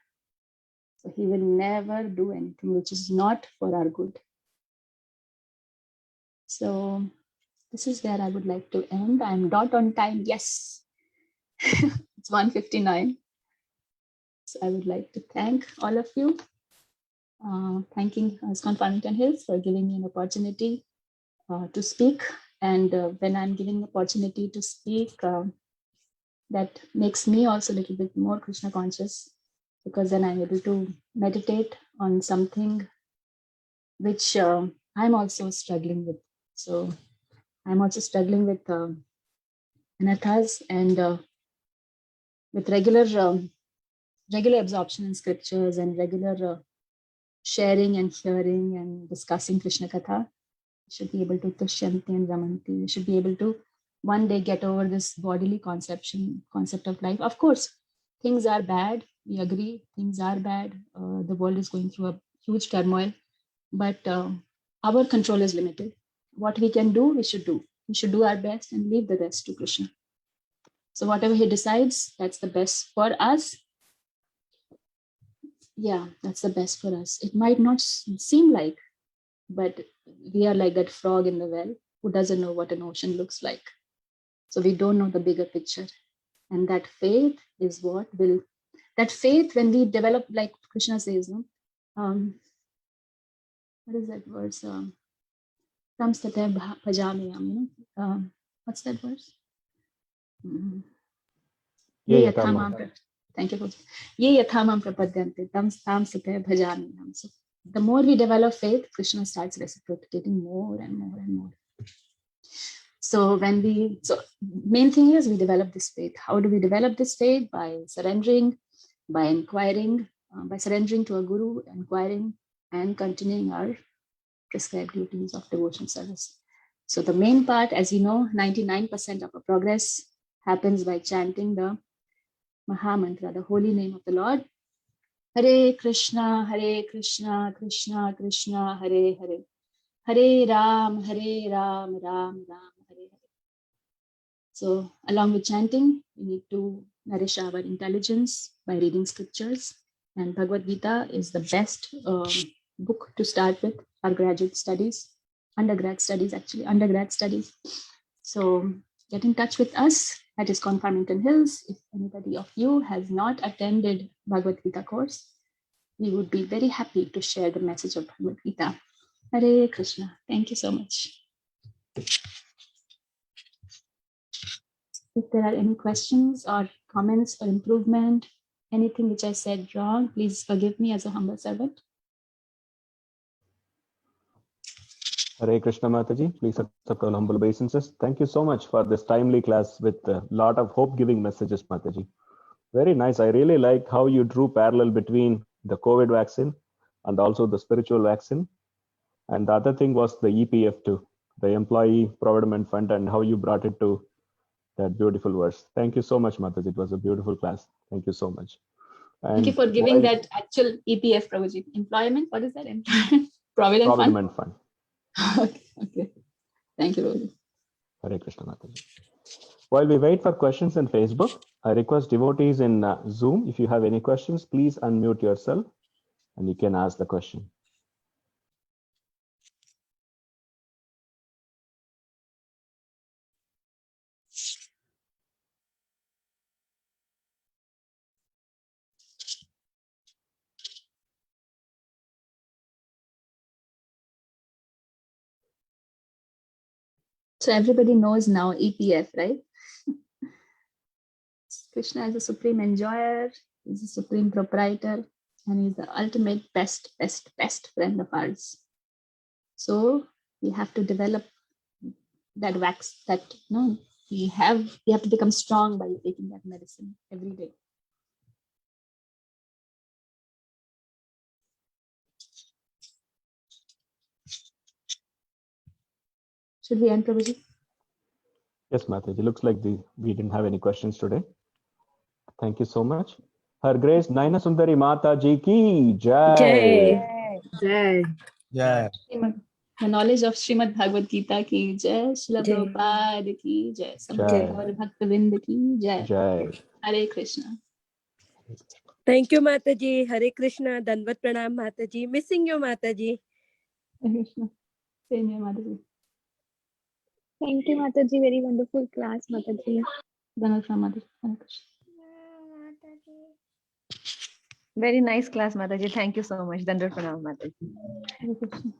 So he will never do anything which is not for our good. So this is where I would like to end. I'm dot on time. Yes, it's 1:59. So I would like to thank all of you. Thanking ISKCON Farmington Hills for giving me an opportunity to speak. And when I'm given an opportunity to speak, that makes me also a little bit more Krishna conscious. because then I'm able to meditate on something which I'm also struggling with. So I'm also struggling with anathas and with regular absorption in scriptures and regular sharing and hearing and discussing Krishna Katha. We should be able to tushyanti and ramanti. We should be able to one day get over this bodily concept of life. Of course, things are bad. We agree, things are bad. The world is going through a huge turmoil, but our control is limited. What we can do, we should do. We should do our best and leave the rest to Krishna. So whatever he decides, that's the best for us. Yeah, that's the best for us. It might not seem like, but we are like that frog in the well who doesn't know what an ocean looks like. So we don't know the bigger picture. And that faith is what will, that faith when we develop, like Krishna says, no? What is that verse? What's that verse? Yeah, Thank you. Ye yathamam prapadyante tam sate bhajami. So the more we develop faith, Krishna starts reciprocating more and more and more. So main thing is we develop this faith. How do we develop this faith? By surrendering, by inquiring, by surrendering to a guru, inquiring, and continuing our prescribed duties of devotion service. So the main part, as you know, 99% of our progress happens by chanting the Maha Mantra, the holy name of the Lord. Hare Krishna, Krishna Krishna, Hare Hare. Hare Ram, Ram Ram, Hare Hare. So along with chanting, we need to nourish our intelligence by reading scriptures. And Bhagavad Gita is the best book to start with our graduate studies, undergrad studies. So get in touch with us at ISKCON Farmington Hills. If anybody of you has not attended Bhagavad Gita course, we would be very happy to share the message of Bhagavad Gita. Hare Krishna. Thank you so much. If there are any questions or comments or improvement, anything which I said wrong, please forgive me as a humble servant. Hare Krishna Mataji, please accept all humble obeisances. Thank you so much for this timely class with a lot of hope-giving messages, Mataji. Very nice. I really like how you drew parallel between the COVID vaccine and also the spiritual vaccine. And the other thing was the EPF too, the Employee Provident Fund, and how you brought it to that beautiful verse. Thank you so much, Mataji. It was a beautiful class. Thank you so much. And thank you for giving that actual EPF, Prabhuji. Employment, what is that? Provident Fund. Okay. Thank you, Prabhuji. Hare Krishna Mataji. While we wait for questions in Facebook, I request devotees in Zoom, if you have any questions, please unmute yourself and you can ask the question. So everybody knows now EPF, right? Krishna is the supreme enjoyer, he's the supreme proprietor, and he's the ultimate best friend of ours. So we have to develop that wax that we have to become strong by taking that medicine every day. Should we end, Prabhuji? Yes, Mataji. Looks like we didn't have any questions today. Thank you so much. Her Grace Nayansundari Mataji ki Jai. Jai. Yeah. The knowledge of Srimad Bhagavad Gita ki Jai, Srila Prabhupada ki Jai, Samar Bhaktavind ki Jai. Jai. Hare Krishna. Thank you, Mataji. Hare Krishna. Danvat Pranam, Mataji. Missing you, Mataji. Hare Krishna. Same here, Mataji. Thank you, Mataji. Very wonderful class, Mataji. Danvat Pranam, Mataji. Hare Krishna. Very nice class, Mataji. Thank you so much. Dandat Pranam, Mataji. Hare Krishna.